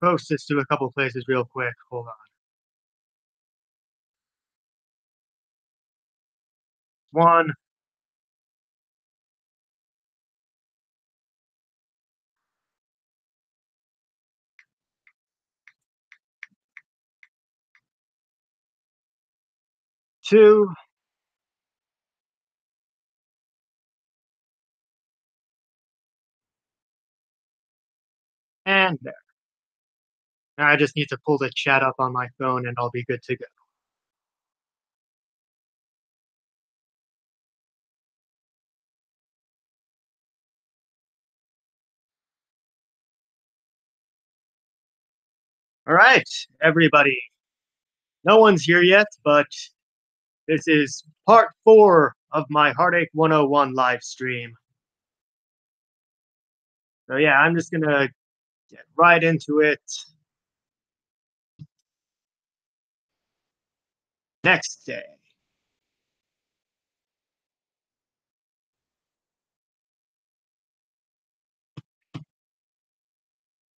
Post this to a couple places real quick. Hold on. One, two, and there. Now I just need to pull the chat up on my phone and I'll be good to go. All right, everybody. No one's here yet, but this is part 4 of my Heartache 101 live stream. So yeah, I'm just gonna get right into it. Next day.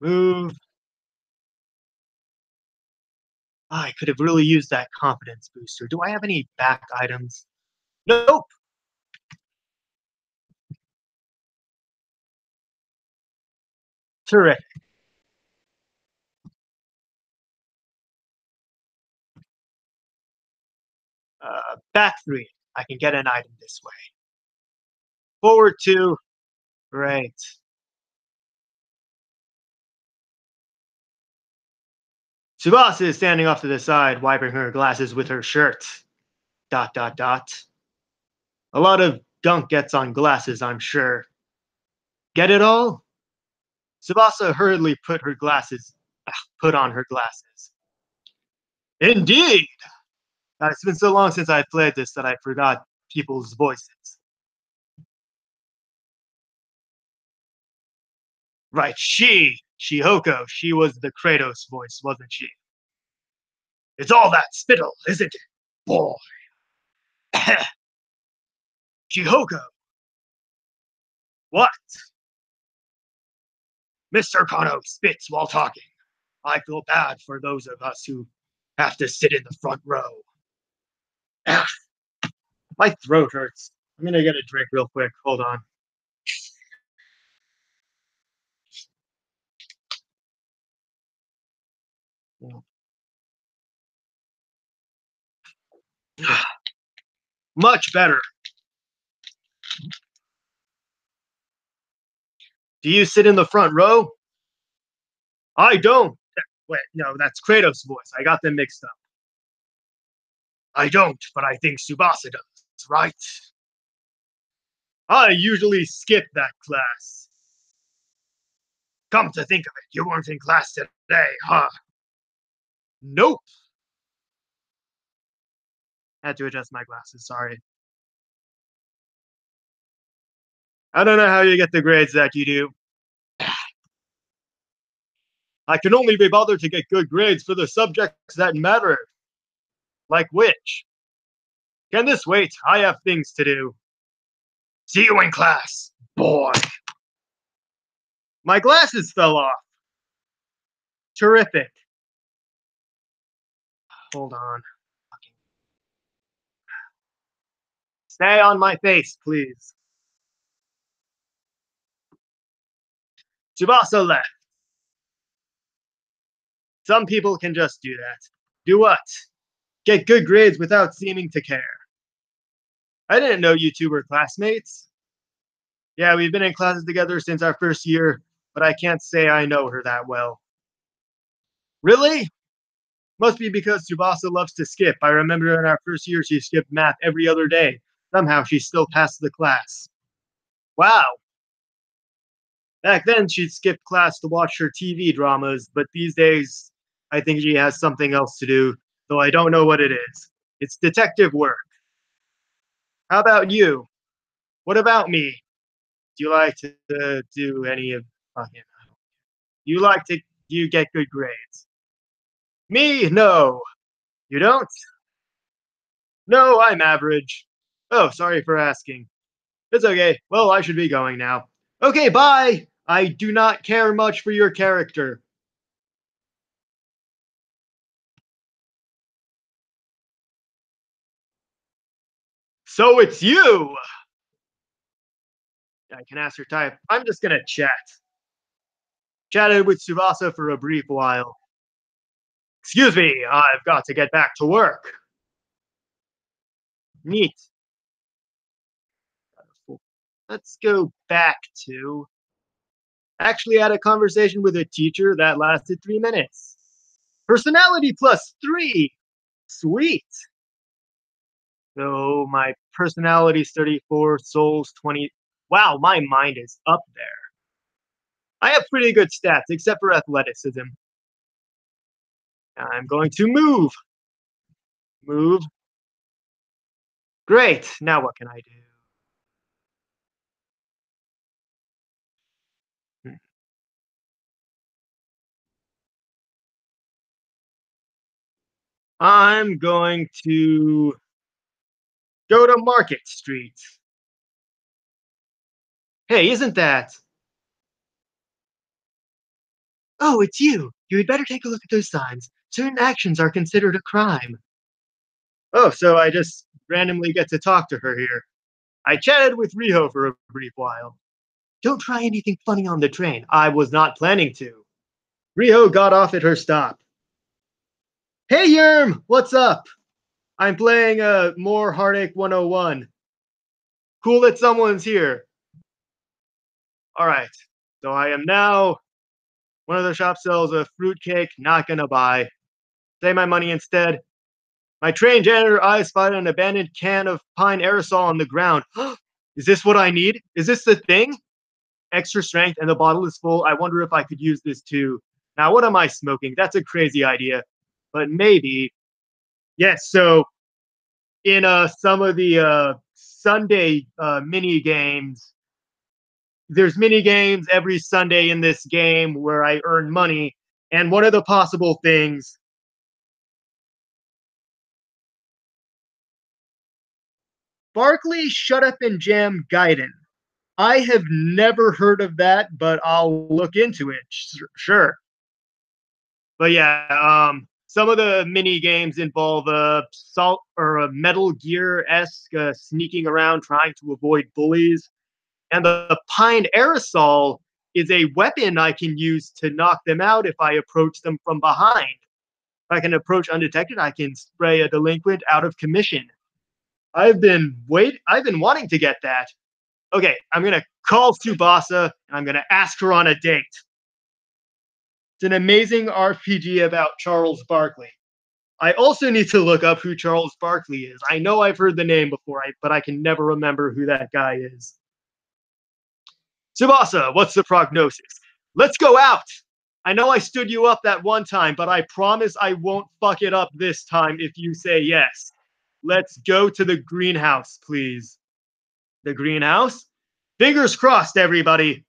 Move. I could have really used that confidence booster. Do I have any back items? Nope. Terrific. Back 3. I can get an item this way. Forward 2. Great. Tsubasa is standing off to the side, wiping her glasses with her shirt. ... A lot of gunk gets on glasses, I'm sure. Get it all? Tsubasa hurriedly put on her glasses. Indeed! God, it's been so long since I played this that I forgot people's voices. Right, Shihoko, she was the Kratos voice, wasn't she? It's all that spittle, isn't it? Boy. Shihoko. What? Mr. Kano spits while talking. I feel bad for those of us who have to sit in the front row. My throat hurts. I'm gonna get a drink real quick. Hold on. Much better. Do you sit in the front row? I don't. Wait, no, that's Kratos' voice. I got them mixed up. I don't, but I think Tsubasa does, right? I usually skip that class. Come to think of it, you weren't in class today, huh? Nope. Had to adjust my glasses, sorry. I don't know how you get the grades that you do. I can only be bothered to get good grades for the subjects that matter. Like which? Can this wait? I have things to do. See you in class, boy. My glasses fell off. Terrific. Hold on. Stay on my face, please. Tsubasa left. Some people can just do that. Do what? Get good grades without seeming to care. I didn't know you two were classmates. Yeah, we've been in classes together since our first year, but I can't say I know her that well. Really? Must be because Tsubasa loves to skip. I remember in our first year she skipped math every other day. Somehow she still passed the class. Wow. Back then she'd skip class to watch her TV dramas, but these days I think she has something else to do, though I don't know what it is. It's detective work. How about you? What about me? Do you like to do any of fucking? You like to? Do you get good grades? Me? No. You don't? No, I'm average. Oh, sorry for asking. It's okay. Well, I should be going now. Okay, bye! I do not care much for your character. So it's you! I can ask her type. I'm just gonna chat. Chatted with Tsubasa for a brief while. Excuse me, I've got to get back to work. Neat. Let's go back to. Actually had a conversation with a teacher that lasted 3 minutes. Personality +3. Sweet. So my personality's 34, soul's 20. Wow, my mind is up there. I have pretty good stats, except for athleticism. I'm going to move. Move. Great. Now what can I do? Hmm. I'm going to go to Market Street. Hey, isn't that? Oh, it's you. You had better take a look at those signs. Certain actions are considered a crime. Oh, so I just randomly get to talk to her here. I chatted with Riho for a brief while. Don't try anything funny on the train. I was not planning to. Riho got off at her stop. Hey, Yerm! What's up? I'm playing more Heartache 101. Cool that someone's here. Alright. So I am now. One of the shops sells a fruitcake. Not gonna buy. Save my money instead. My train janitor eyes spotted an abandoned can of pine aerosol on the ground. Is this what I need? Is this the thing? Extra strength and the bottle is full. I wonder if I could use this too. Now, what am I smoking? That's a crazy idea. But maybe. Yes, so in some of the Sunday mini games, there's mini games every Sunday in this game where I earn money. And one of the possible things. Barkley, Shut Up and Jam Gaiden. I have never heard of that, but I'll look into it. Sure. But yeah, some of the mini games involve salt or a Metal Gear esque sneaking around trying to avoid bullies, and the pine aerosol is a weapon I can use to knock them out if I approach them from behind. If I can approach undetected, I can spray a delinquent out of commission. I've been wanting to get that. Okay, I'm gonna call Tsubasa and I'm gonna ask her on a date. It's an amazing RPG about Charles Barkley. I also need to look up who Charles Barkley is. I know I've heard the name before, but I can never remember who that guy is. Tsubasa, what's the prognosis? Let's go out! I know I stood you up that one time, but I promise I won't fuck it up this time if you say yes. Let's go to the greenhouse, please. The greenhouse? Fingers crossed, everybody.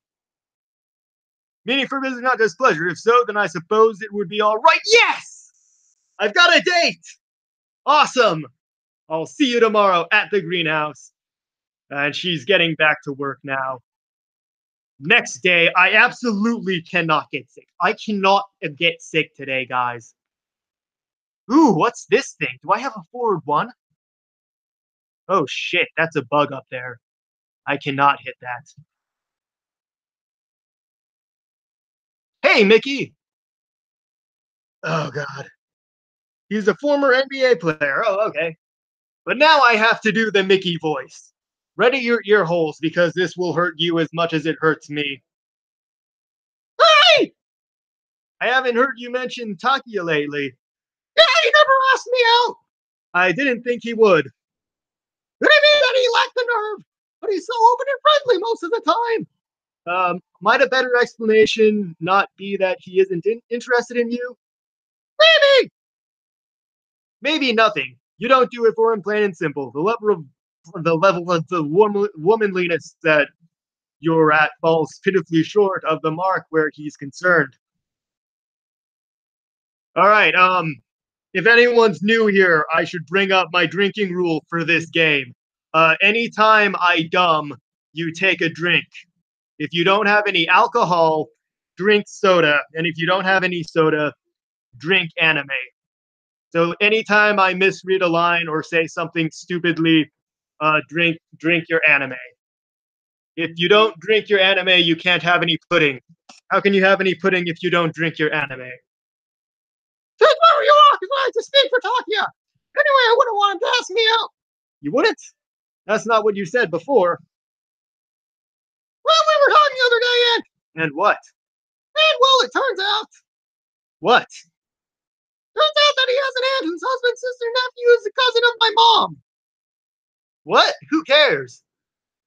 Meaning for business, not displeasure. If so, then I suppose it would be all right. Yes! I've got a date! Awesome! I'll see you tomorrow at the greenhouse. And she's getting back to work now. Next day, I absolutely cannot get sick. I cannot get sick today, guys. Ooh, what's this thing? Do I have a forward one? Oh shit, that's a bug up there. I cannot hit that. Hey, Mickey! Oh god. He's a former NBA player. Oh, okay. But now I have to do the Mickey voice. Ready your ear holes because this will hurt you as much as it hurts me. Hey! I haven't heard you mention Takia lately. Yeah, he never asked me out. I didn't think he would. What do you mean that he lacked the nerve? But he's so open and friendly most of the time. Might a better explanation not be that he isn't interested in you? Maybe. Maybe nothing. You don't do it for him, plain and simple. The level of the womanliness that you're at falls pitifully short of the mark where he's concerned. All right. If anyone's new here, I should bring up my drinking rule for this game. Anytime I dumb, you take a drink. If you don't have any alcohol, drink soda. And if you don't have any soda, drink anime. So anytime I misread a line or say something stupidly, Drink your anime. If you don't drink your anime, you can't have any pudding. How can you have any pudding if you don't drink your anime? Take where you are, because I have to speak for Takia. Anyway, I wouldn't want him to ask me out. You wouldn't? That's not what you said before. Well, we were talking the other day, and what? And well, it turns out. What? Turns out that he has an aunt whose husband, sister, nephew is the cousin of my mom. What? Who cares?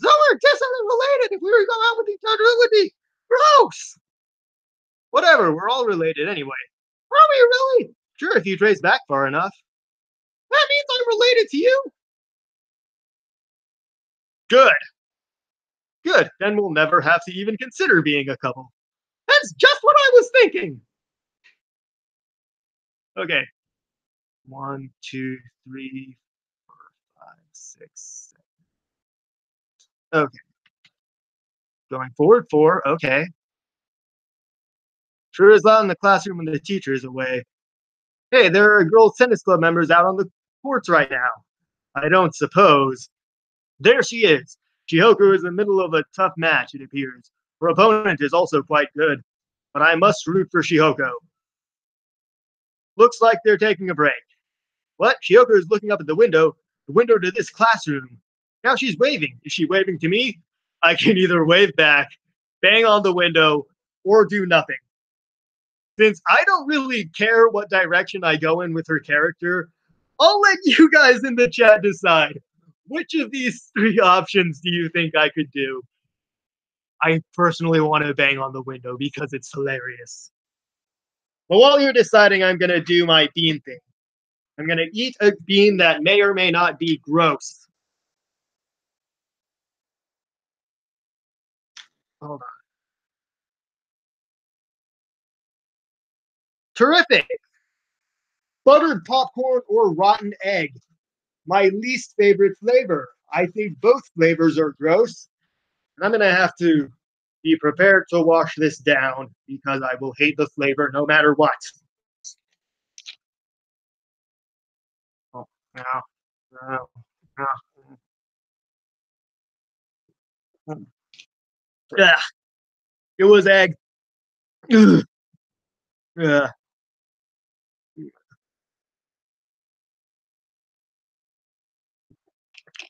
So we're distantly related. If we were to go out with each other, it would be gross. Whatever, we're all related anyway. Are we really? Sure, if you trace back far enough. That means I'm related to you? Good. Good. Then we'll never have to even consider being a couple. That's just what I was thinking. Okay. 1, 2, 3, 4, 5, 6, 7. Okay. Going forward, 4. Okay. Sure is loud in the classroom when the teacher is away. Hey, there are girls' tennis club members out on the courts right now. I don't suppose. There she is. Chihoko is in the middle of a tough match, it appears. Her opponent is also quite good, but I must root for Chihoko. Looks like they're taking a break. What? Chihoko is looking up at the window to this classroom. Now she's waving. Is she waving to me? I can either wave back, bang on the window, or do nothing. Since I don't really care what direction I go in with her character, I'll let you guys in the chat decide. Which of these 3 options do you think I could do? I personally want to bang on the window because it's hilarious. But while you're deciding, I'm going to do my bean thing. I'm going to eat a bean that may or may not be gross. Hold on. Terrific! Buttered popcorn or rotten egg. My least favorite flavor. I think both flavors are gross. And I'm going to have to be prepared to wash this down because I will hate the flavor no matter what. Oh, no, no, no. Ugh, it was egg. Ugh, ugh.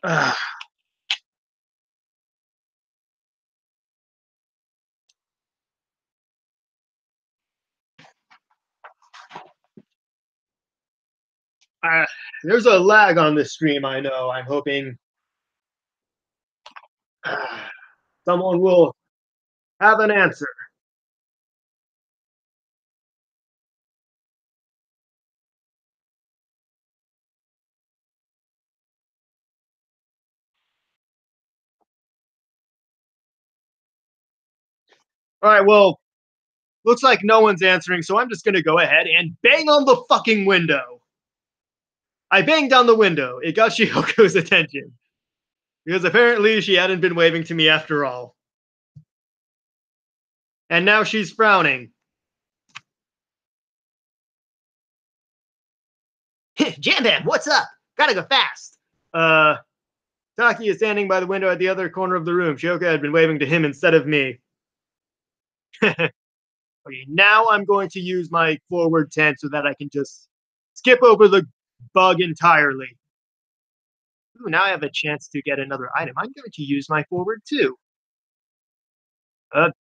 Ugh. Uh, there's a lag on this stream, I know. I'm hoping someone will have an answer. All right, well, looks like no one's answering, so I'm just going to go ahead and bang on the fucking window. I banged on the window. It got Shihoko's attention. Because apparently she hadn't been waving to me after all. And now she's frowning. Jam Bam, what's up? Gotta go fast. Taki is standing by the window at the other corner of the room. Shihoka had been waving to him instead of me. Okay, now I'm going to use my forward 10 so that I can just skip over the bug entirely. Ooh, now I have a chance to get another item. I'm going to use my forward 2.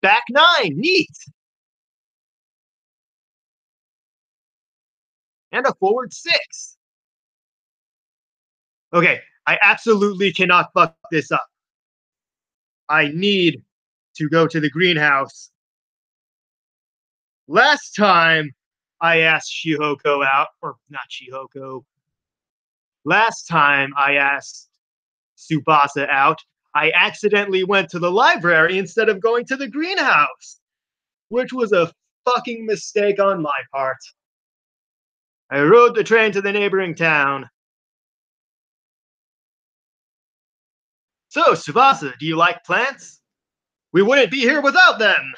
Back 9, neat! And a forward 6. Okay, I absolutely cannot fuck this up. I need to go to the greenhouse. Last time I asked Shihoko out, or not Shihoko. Last time I asked Tsubasa out, I accidentally went to the library instead of going to the greenhouse, which was a fucking mistake on my part. I rode the train to the neighboring town. So, Tsubasa, do you like plants? We wouldn't be here without them!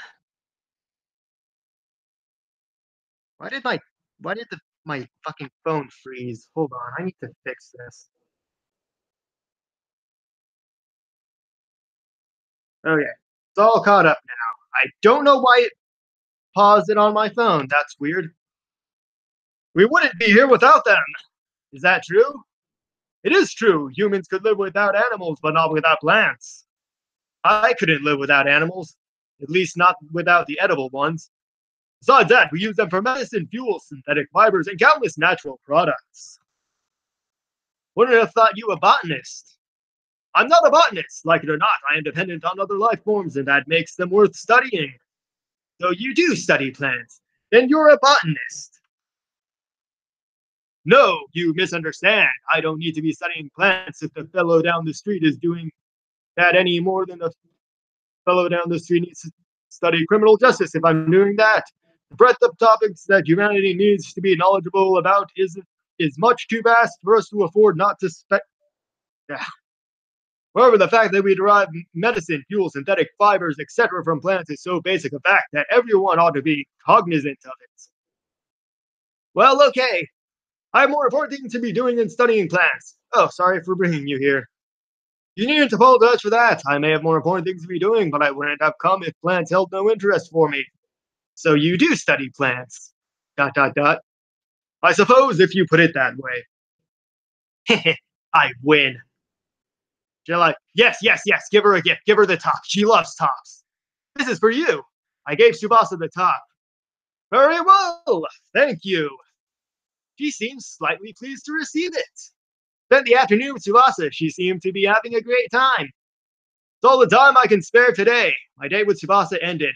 Why did my fucking phone freeze? Hold on, I need to fix this. Okay, it's all caught up now. I don't know why it paused it on my phone. That's weird. We wouldn't be here without them. Is that true? It is true. Humans could live without animals, but not without plants. I couldn't live without animals, at least not without the edible ones. Besides that, we use them for medicine, fuel, synthetic fibers, and countless natural products. Wouldn't have thought you a botanist. I'm not a botanist, like it or not. I am dependent on other life forms, and that makes them worth studying. So you do study plants. Then you're a botanist. No, you misunderstand. I don't need to be studying plants if the fellow down the street is doing that any more than the fellow down the street needs to study criminal justice if I'm doing that. The breadth of topics that humanity needs to be knowledgeable about is much too vast for us to afford not to spec. Yeah. However, the fact that we derive medicine, fuel, synthetic fibers, etc. from plants is so basic a fact that everyone ought to be cognizant of it. Well, okay. I have more important things to be doing than studying plants. Oh, sorry for bringing you here. You needn't apologize for that. I may have more important things to be doing, but I wouldn't have come if plants held no interest for me. So you do study plants. Dot dot dot. I suppose if you put it that way. I win. You're like, yes, yes, yes, give her a gift. Give her the top. She loves tops. This is for you. I gave Tsubasa the top. Very well. Thank you. She seems slightly pleased to receive it. Spent the afternoon with Tsubasa. She seemed to be having a great time. It's all the time I can spare today. My date with Tsubasa ended.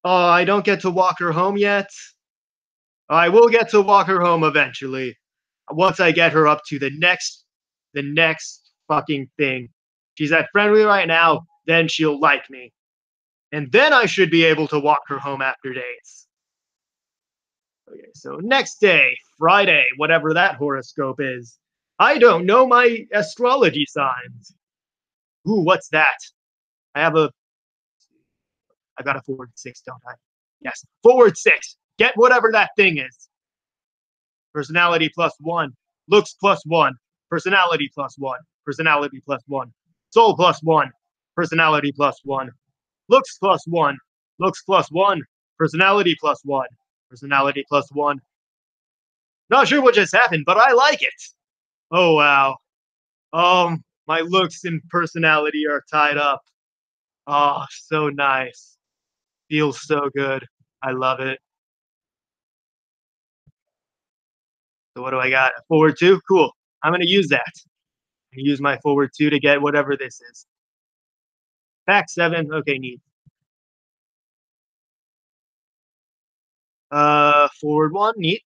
Oh, I don't get to walk her home yet. I will get to walk her home eventually. Once I get her up to the next fucking thing. She's at friendly right now, then she'll like me. And then I should be able to walk her home after dates. Okay, so next day, Friday, whatever that horoscope is. I don't know my astrology signs. Ooh, what's that? I have a I got a forward six, don't I? Yes, forward six. Get whatever that thing is. Personality +1. Looks +1. Personality +1. Personality +1. Soul +1. Personality +1. Looks +1. Looks +1. Personality +1. Personality +1. Not sure what just happened, but I like it. Oh, wow. My looks and personality are tied up. Oh, so nice. Feels so good. I love it. So what do I got? A forward two? Cool. I'm gonna use that. Use my forward two to get whatever this is. Back 7. Okay, neat. Forward 1. Neat.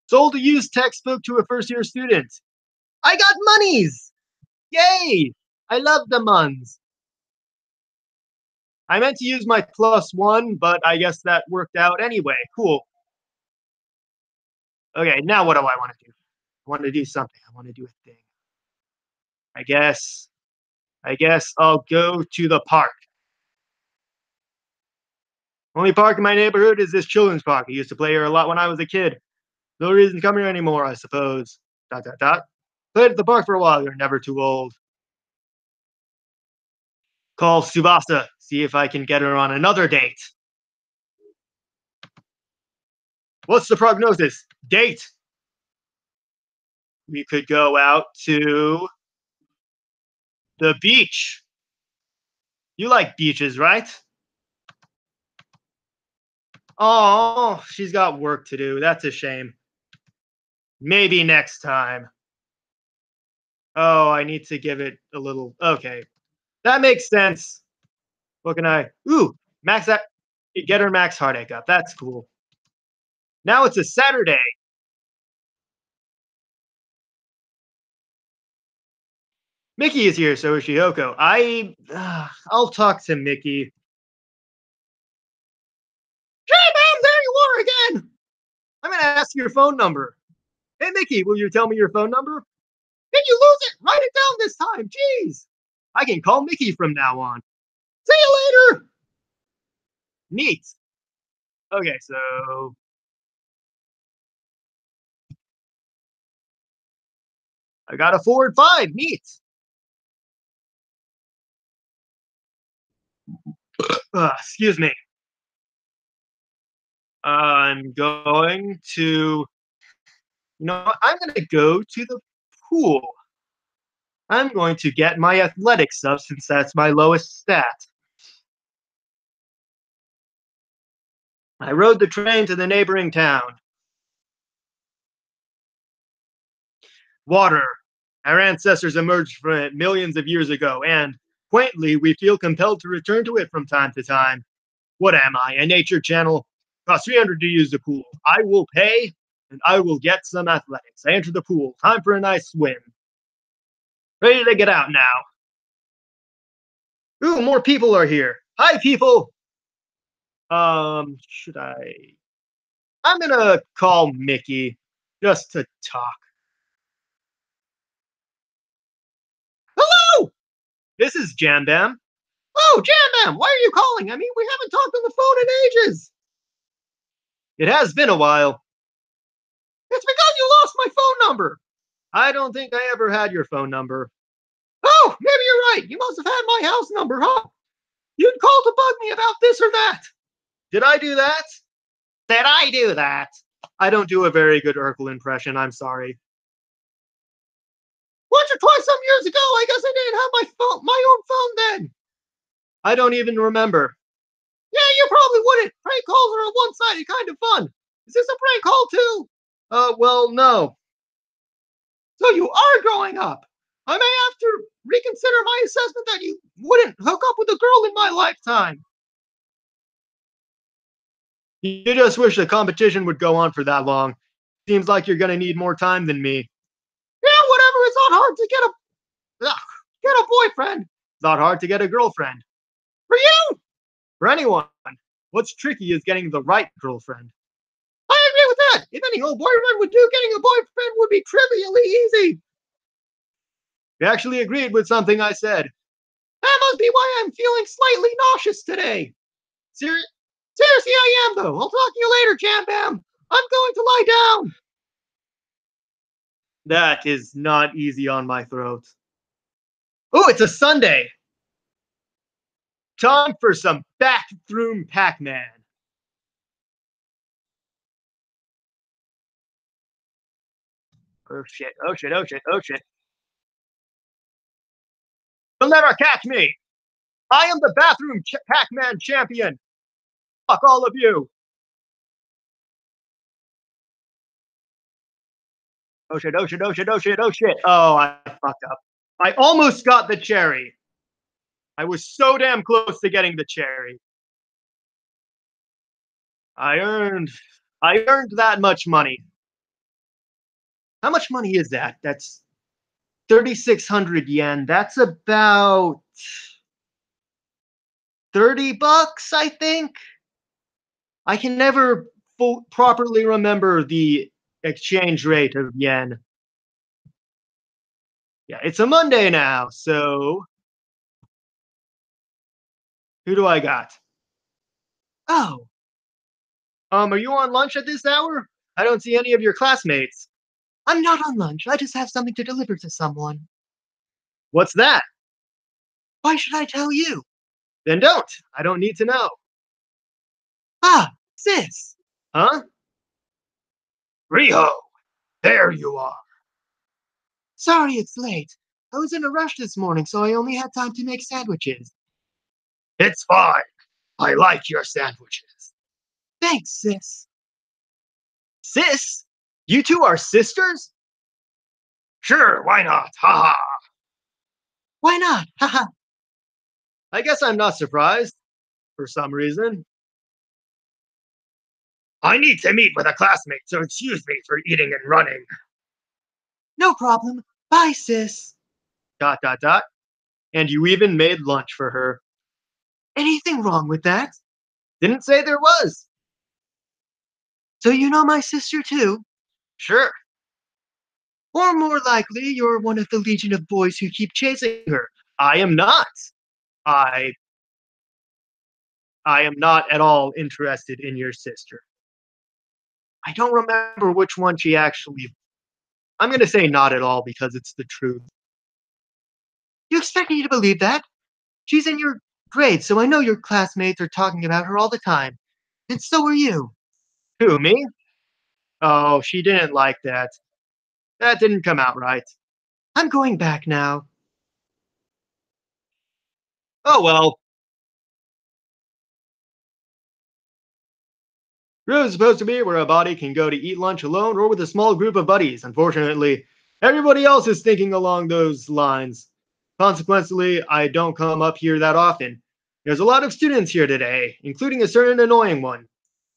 Sold a used textbook to a first-year student. I got monies! Yay! I love the muns. I meant to use my +1, but I guess that worked out anyway. Cool. Okay, now what do I want to do? I want to do something. I want to do a thing. I guess. I guess I'll go to the park. Only park in my neighborhood is this children's park. I used to play here a lot when I was a kid. No reason to come here anymore, I suppose. Dot dot dot. Played at the park for a while. You're never too old. Call Tsubasa. See if I can get her on another date. What's the prognosis? Date. We could go out to the beach. You like beaches, right? Oh, she's got work to do. That's a shame. Maybe next time. Oh, I need to give it a little. Okay. That makes sense. What can I? Ooh, max that. Get her max heartache up. That's cool. Now it's a Saturday. Mickey is here, so is Shihoko. I'll talk to Mickey. Hey, man, there you are again. I'm gonna ask you your phone number. Hey, Mickey, will you tell me your phone number? Did you lose it? Write it down this time. Jeez. I can call Mickey from now on. See you later. Neat. Okay, so I got a forward 5. Neat. Excuse me. I'm going to, I'm going to go to the pool. I'm going to get my athletics up since that's my lowest stat. I rode the train to the neighboring town. Water. Our ancestors emerged from it millions of years ago, and, quaintly, we feel compelled to return to it from time to time. What am I, a nature channel? Cost 300 to use the pool. I will pay, and I will get some athletics. I enter the pool. Time for a nice swim. Ready to get out now. Ooh, more people are here. Hi, people. Should I? I'm gonna call Mickey just to talk. Hello, this is Jam Bam. Oh, Jam Bam, why are you calling? I mean, we haven't talked on the phone in ages. It has been a while. It's because you lost my phone number. I don't think I ever had your phone number. Oh, maybe you're right. You must have had my house number, huh? You'd call to bug me about this or that. Did I do that? Did I do that? I don't do a very good Urkel impression. I'm sorry. Once or twice some years ago, I guess I didn't have my own phone then. I don't even remember. Yeah, you probably wouldn't. Prank calls are a one-sided kind of fun. Is this a prank call too? Well, no. So you are growing up. I may have to reconsider my assessment that you wouldn't hook up with a girl in my lifetime. You just wish the competition would go on for that long. Seems like you're gonna need more time than me. Yeah, whatever. It's not hard to get a boyfriend. It's not hard to get a girlfriend. For you, for anyone. What's tricky is getting the right girlfriend. I agree with that. If any old boyfriend would do, getting a boyfriend would be trivially easy. You actually agreed with something I said. That must be why I'm feeling slightly nauseous today. Seriously, I am though. I'll talk to you later, Jam Bam. I'm going to lie down. That is not easy on my throat. Oh, it's a Sunday. Time for some bathroom Pac-Man. Oh shit, oh shit, oh shit, oh shit. You'll never catch me. I am the bathroom Pac-Man champion. Fuck all of you. Oh shit, oh shit, oh shit, oh shit, oh shit. Oh, I fucked up. I almost got the cherry. I was so damn close to getting the cherry. I earned that much money. How much money is that? That's 3,600 yen. That's about 30 bucks, I think. I can never properly remember the exchange rate of yen. Yeah, it's a Monday now, so who do I got? Oh, are you on lunch at this hour? I don't see any of your classmates. I'm not on lunch. I just have something to deliver to someone. What's that? Why should I tell you? Then don't. I don't need to know. Ah, sis. Huh? Riho, there you are. Sorry it's late. I was in a rush this morning, so I only had time to make sandwiches. It's fine. I like your sandwiches. Thanks, sis. Sis? You two are sisters? Sure, why not? Ha ha. Why not? Ha ha. I guess I'm not surprised, for some reason. I need to meet with a classmate, so excuse me for eating and running. No problem. Bye, sis. Dot dot dot. And you even made lunch for her. Anything wrong with that? Didn't say there was. So you know my sister too? Sure. Or more likely, you're one of the legion of boys who keep chasing her. I am not. I I am not at all interested in your sister. I don't remember which one she actually. I'm going to say not at all because it's the truth. You expect me to believe that? She's in your grade, so I know your classmates are talking about her all the time. And so are you. Who, me? Oh, she didn't like that. That didn't come out right. I'm going back now. Oh well. Room is supposed to be where a body can go to eat lunch alone or with a small group of buddies. Unfortunately, everybody else is thinking along those lines. Consequently, I don't come up here that often. There's a lot of students here today, including a certain annoying one.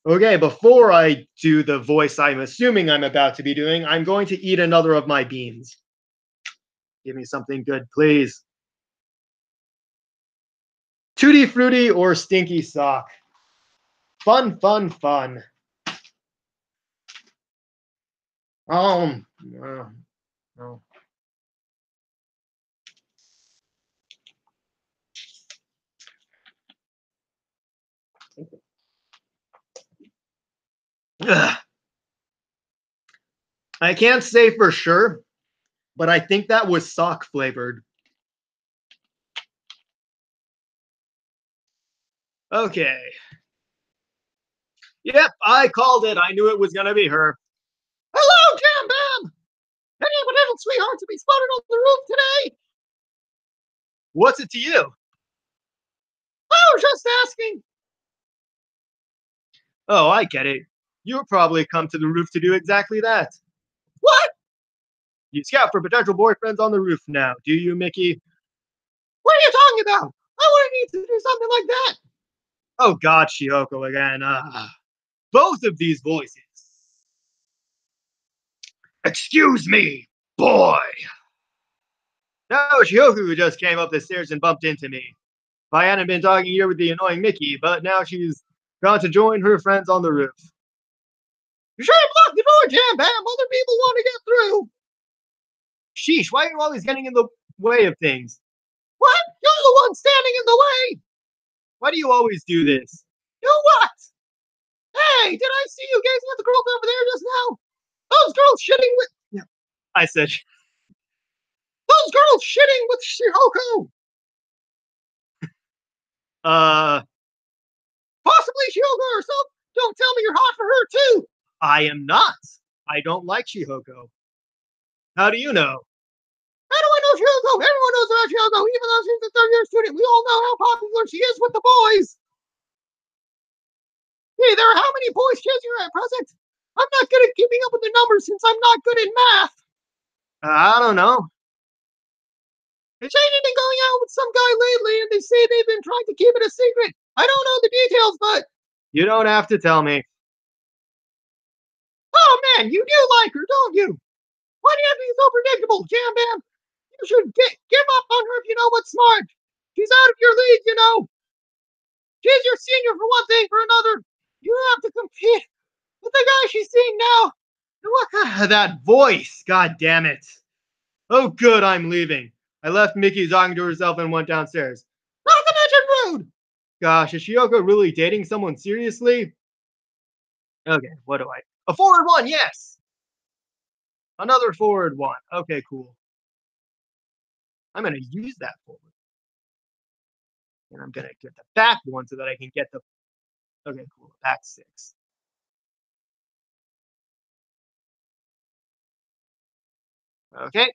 Okay, before I do the voice I'm assuming I'm about to be doing, I'm going to eat another of my beans. Give me something good, please. Tutti Frutti or Stinky Sock. Fun, fun, fun. Um, uh, no. Ugh. I can't say for sure, but I think that was sock flavored. Okay. Yep, I called it. I knew it was going to be her. Hello, Jam Bam! Any potential sweethearts to be spotted on the roof today? What's it to you? I was just asking. Oh, I get it. You'll probably come to the roof to do exactly that. What? You scout for potential boyfriends on the roof now, do you, Mickey? What are you talking about? I wouldn't need to do something like that. Oh, God, Shioko again. Both of these voices. Excuse me, boy. No, Shioko just came up the stairs and bumped into me. I hadn't been talking here with the annoying Mickey, but now she's gone to join her friends on the roof. You should have locked the door, Jam Bam. Other people want to get through. Sheesh, why are you always getting in the way of things? What? You're the one standing in the way. Why do you always do this? You what? Hey, did I see you gazing at the girls over there just now? Those girls shitting with... Yeah. I said... Those girls shitting with Shihoko. Possibly Shihoko herself. Don't tell me you're hot for her, too. I am not. I don't like Shihoko. How do you know? How do I know Shihoko? Everyone knows about Shihoko, even though she's a third-year student. We all know how popular she is with the boys. Hey, there are how many boys chasing her at present? I'm not good at keeping up with the numbers since I'm not good in math. I don't know. She's been going out with some guy lately, and they say they've been trying to keep it a secret. I don't know the details, but... You don't have to tell me. Oh, man, you do like her, don't you? Why do you have to be so predictable, Jam Bam? You should give up on her if you know what's smart. She's out of your league, you know. She's your senior for one thing, for another. You have to compete with the guy she's seeing now. What that voice? God damn it. Oh, good, I'm leaving. I left Mickey talking to herself and went downstairs. Not to mention rude. Gosh, is Shihoko really dating someone seriously? Okay, what do I... A forward one, yes! Another forward one. Okay, cool. I'm going to use that forward. And I'm going to get the back one so that I can get the... Okay, cool. Back 6. Okay.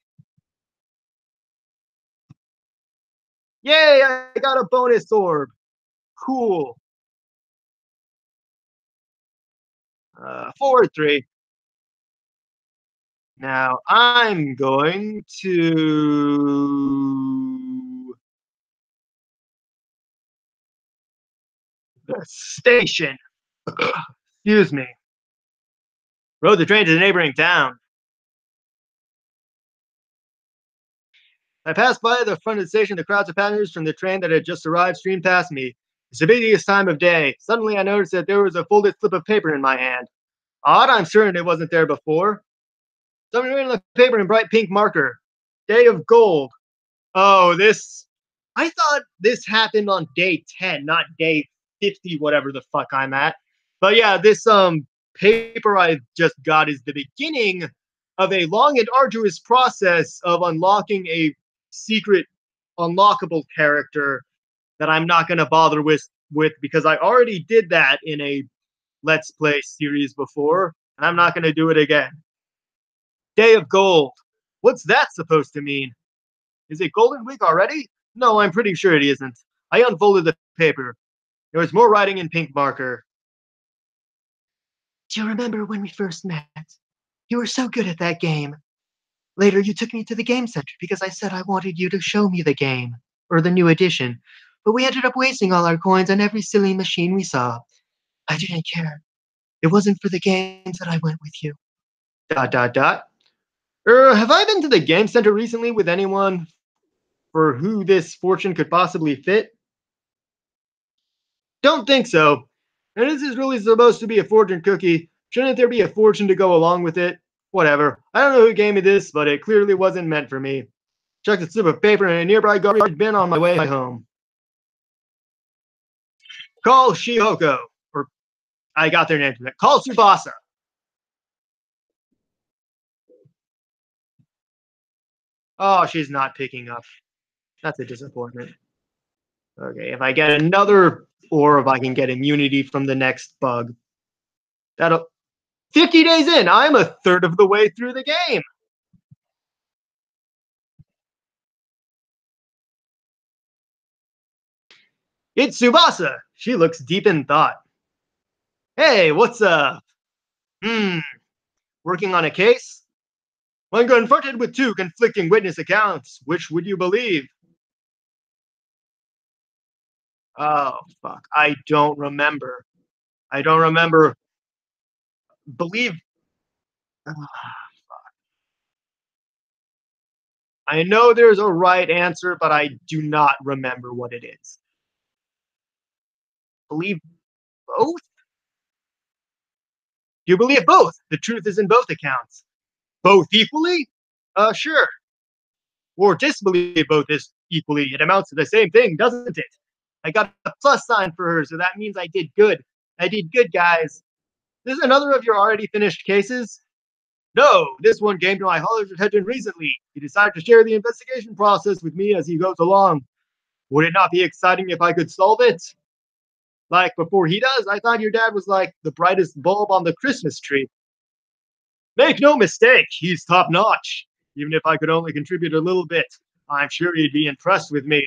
Yay, I got a bonus orb. Cool. Forward 3. Now, I'm going to... the station. Excuse me. Rode the train to the neighboring town. I passed by the front of the station. The crowds of passengers from the train that had just arrived streamed past me. It's the busiest time of day. Suddenly, I noticed that there was a folded slip of paper in my hand. Odd, I'm certain it wasn't there before. Someone written on the paper in bright pink marker. Day of Gold. Oh, this... I thought this happened on day 10, not day 50, whatever the fuck I'm at. But yeah, this paper I just got is the beginning of a long and arduous process of unlocking a secret unlockable character that I'm not going to bother with because I already did that in a Let's Play series before, and I'm not going to do it again. Day of Gold. What's that supposed to mean? Is it Golden Week already? No, I'm pretty sure it isn't. I unfolded the paper. There was more writing in pink marker. Do you remember when we first met? You were so good at that game. Later, you took me to the game center because I said I wanted you to show me the game, or the new edition. But we ended up wasting all our coins on every silly machine we saw. I didn't care. It wasn't for the games that I went with you. ... Have I been to the game center recently with anyone for who this fortune could possibly fit? Don't think so. And this is really supposed to be a fortune cookie. Shouldn't there be a fortune to go along with it? Whatever. I don't know who gave me this, but it clearly wasn't meant for me. Chucked a slip of paper in a nearby garbage bin on my way home. Call Shioko. Or, I got their name from it. Call Tsubasa. Oh, she's not picking up. That's a disappointment. Okay, if I get another, or if I can get immunity from the next bug. That'll... 50 days in, I'm a third of the way through the game. It's Tsubasa. She looks deep in thought. Hey, what's up? Working on a case? When confronted with two conflicting witness accounts, which would you believe? Oh, fuck. I don't remember. I don't remember. Believe. I know there's a right answer, but I do not remember what it is. Believe both? You believe both. The truth is in both accounts. Both equally? Sure. Or disbelieve both is equally. It amounts to the same thing, doesn't it? I got a plus sign for her, so that means I did good. I did good, guys. This is another of your already finished cases? No, this one came to my college attention recently. He decided to share the investigation process with me as he goes along. Would it not be exciting if I could solve it? Like before he does, I thought your dad was like the brightest bulb on the Christmas tree. Make no mistake, he's top notch. Even if I could only contribute a little bit, I'm sure he'd be impressed with me.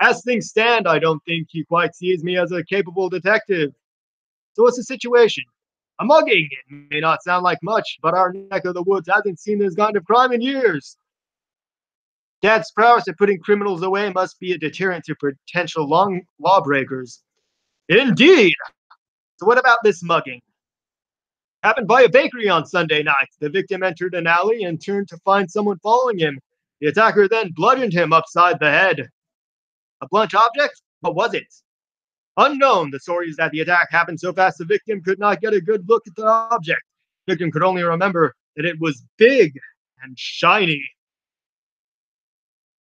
As things stand, I don't think he quite sees me as a capable detective. So what's the situation? A mugging. It may not sound like much, but our neck of the woods hasn't seen this kind of crime in years. Dad's prowess at putting criminals away must be a deterrent to potential lawbreakers. Indeed. So what about this mugging? Happened by a bakery on Sunday night. The victim entered an alley and turned to find someone following him. The attacker then bludgeoned him upside the head. A blunt object? What was it? Unknown. The story is that the attack happened so fast the victim could not get a good look at the object. The victim could only remember that it was big and shiny.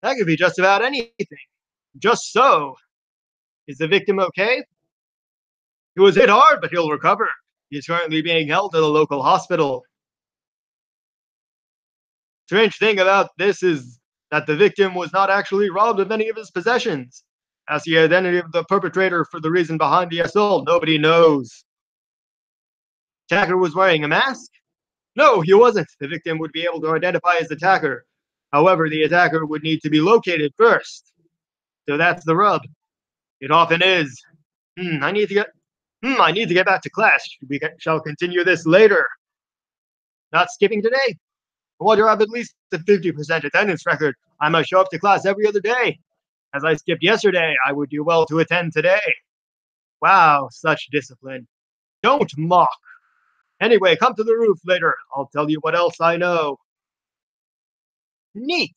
That could be just about anything. Just so. Is the victim okay? He was hit hard, but he'll recover. He is currently being held at a local hospital. Strange thing about this is that the victim was not actually robbed of any of his possessions. As the identity of the perpetrator for the reason behind the assault, nobody knows. Attacker was wearing a mask? No, he wasn't. The victim would be able to identify his attacker. However, the attacker would need to be located first. So that's the rub. It often is. I need to get back to class. We shall continue this later. Not skipping today? Well, you have at least a 50% attendance record. I must show up to class every other day. As I skipped yesterday, I would do well to attend today. Wow, such discipline. Don't mock. Anyway, come to the roof later. I'll tell you what else I know. Neat.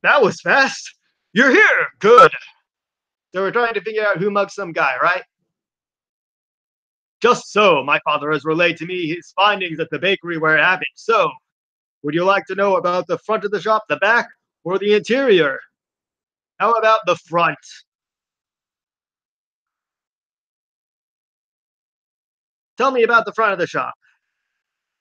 That was fast. You're here. Good. So we're trying to figure out who mugged some guy, right? Just so. My father has relayed to me his findings at the bakery where it happened. So, would you like to know about the front of the shop, the back, or the interior? How about the front? Tell me about the front of the shop.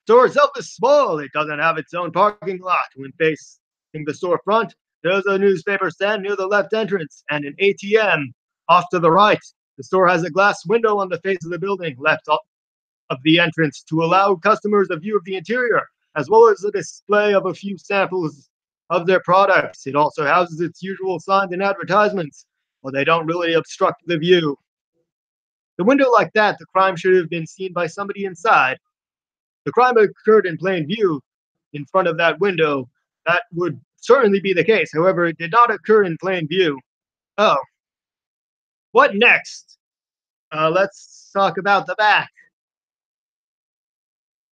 Store itself is small. It doesn't have its own parking lot. When facing the storefront, there's a newspaper stand near the left entrance and an ATM off to the right. The store has a glass window on the face of the building left of the entrance to allow customers a view of the interior, as well as a display of a few samples of their products. It also houses its usual signs and advertisements, but they don't really obstruct the view. The window like that, the crime should have been seen by somebody inside. The crime occurred in plain view in front of that window. That would certainly be the case. However, it did not occur in plain view. Oh, what next? Let's talk about the back.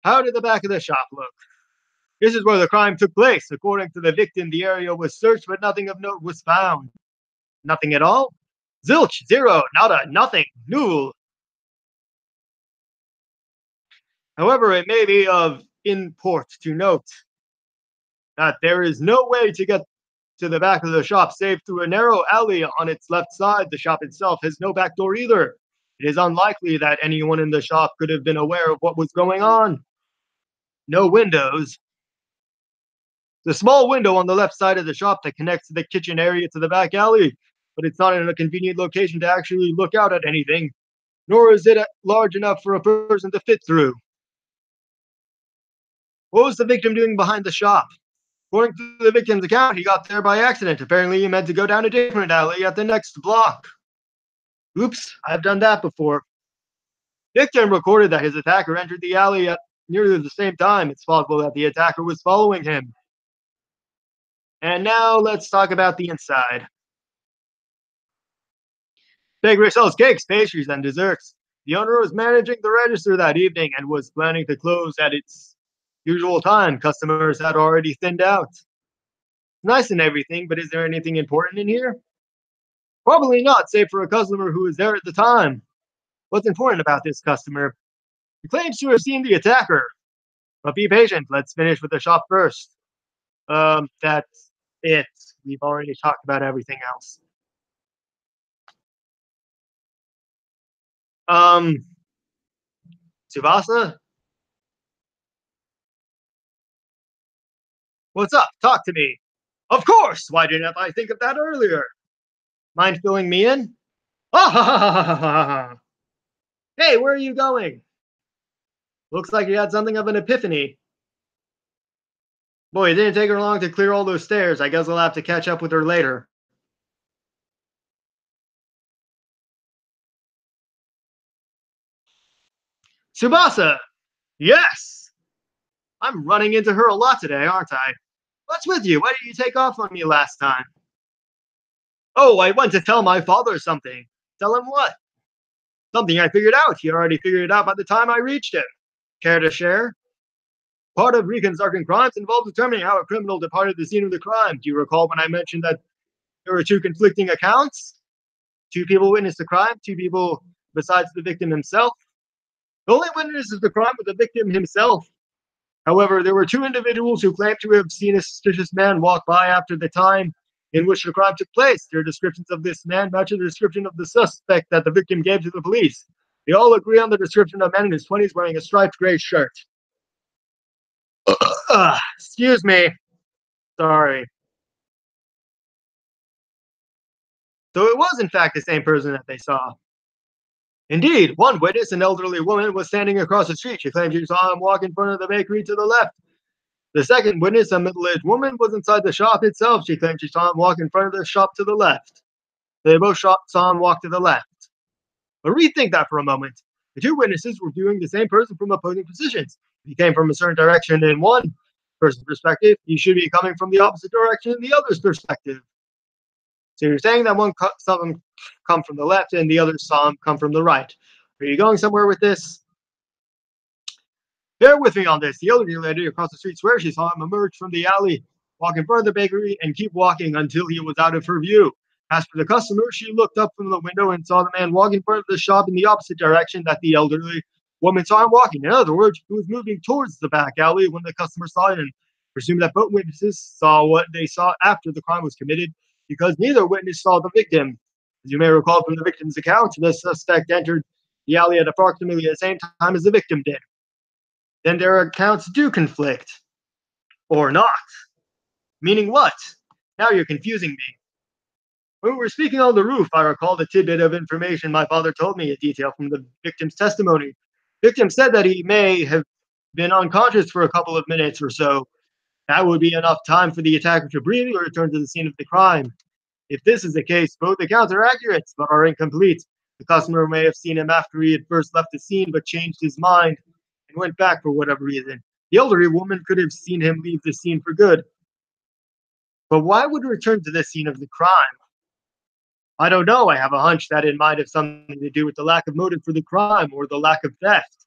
How did the back of the shop look? This is where the crime took place. According to the victim, the area was searched, but nothing of note was found. Nothing at all? Zilch, zero, nada, nothing, null. However, it may be of import to note that there is no way to get to the back of the shop save through a narrow alley on its left side. The shop itself has no back door either. It is unlikely that anyone in the shop could have been aware of what was going on. No windows. The small window on the left side of the shop that connects the kitchen area to the back alley, but it's not in a convenient location to actually look out at anything, nor is it large enough for a person to fit through. What was the victim doing behind the shop? According to the victim's account, he got there by accident. Apparently, he meant to go down a different alley at the next block. Oops, I've done that before. Victim recorded that his attacker entered the alley at nearly the same time. It's possible that the attacker was following him. And now let's talk about the inside. Bakery sells cakes, pastries, and desserts. The owner was managing the register that evening and was planning to close at its usual time. Customers had already thinned out. Nice and everything, but is there anything important in here? Probably not, save for a customer who was there at the time. What's important about this customer? He claims to have seen the attacker. But be patient, let's finish with the shop first. That's it. We've already talked about everything else. Tsubasa? What's up? Talk to me. Of course! Why didn't I think of that earlier? Mind filling me in? Ah, ha, ha, ha, ha, ha, ha. Hey, where are you going? Looks like you had something of an epiphany. Boy, it didn't take her long to clear all those stairs. I guess I'll have to catch up with her later. Tsubasa! Yes! I'm running into her a lot today, aren't I? What's with you? Why did you take off on me last time? Oh, I went to tell my father something. Tell him what? Something I figured out. He already figured it out by the time I reached him. Care to share? Part of reconstructing crimes involves determining how a criminal departed the scene of the crime. Do you recall when I mentioned that there were two conflicting accounts? Two people witnessed the crime, two people besides the victim himself. The only witness of the crime was the victim himself. However, there were two individuals who claimed to have seen a suspicious man walk by after the time in which the crime took place. Their descriptions of this man match the description of the suspect that the victim gave to the police. They all agree on the description of a man in his 20s wearing a striped gray shirt. Excuse me. Sorry. So it was, in fact, the same person that they saw. Indeed, one witness, an elderly woman, was standing across the street. She claimed she saw him walk in front of the bakery to the left. The second witness, a middle-aged woman, was inside the shop itself. She claimed she saw him walk in front of the shop to the left. They both saw him walk to the left. But rethink that for a moment. The two witnesses were viewing the same person from opposing positions. If he came from a certain direction in one person's perspective, he should be coming from the opposite direction in the other's perspective. So you're saying that one saw him come from the left and the other saw him come from the right. Are you going somewhere with this? Bear with me on this. The elderly lady across the street swears she saw him emerge from the alley, walk in front of the bakery, and keep walking until he was out of her view. As for the customer, she looked up from the window and saw the man walk in front of the shop in the opposite direction that the elderly woman saw him walking. In other words, he was moving towards the back alley when the customer saw him. Presume that both witnesses saw what they saw after the crime was committed, because neither witness saw the victim. As you may recall from the victim's account, the suspect entered the alley at approximately the same time as the victim did. Then their accounts do conflict. Or not. Meaning what? Now you're confusing me. When we were speaking on the roof, I recalled a tidbit of information my father told me, a detail from the victim's testimony. Victim said that he may have been unconscious for a couple of minutes or so. That would be enough time for the attacker to breathe or return to the scene of the crime. If this is the case, both accounts are accurate but are incomplete. The customer may have seen him after he had first left the scene but changed his mind and went back for whatever reason. The elderly woman could have seen him leave the scene for good. But why would return to the scene of the crime? I don't know. I have a hunch that it might have something to do with the lack of motive for the crime or the lack of theft.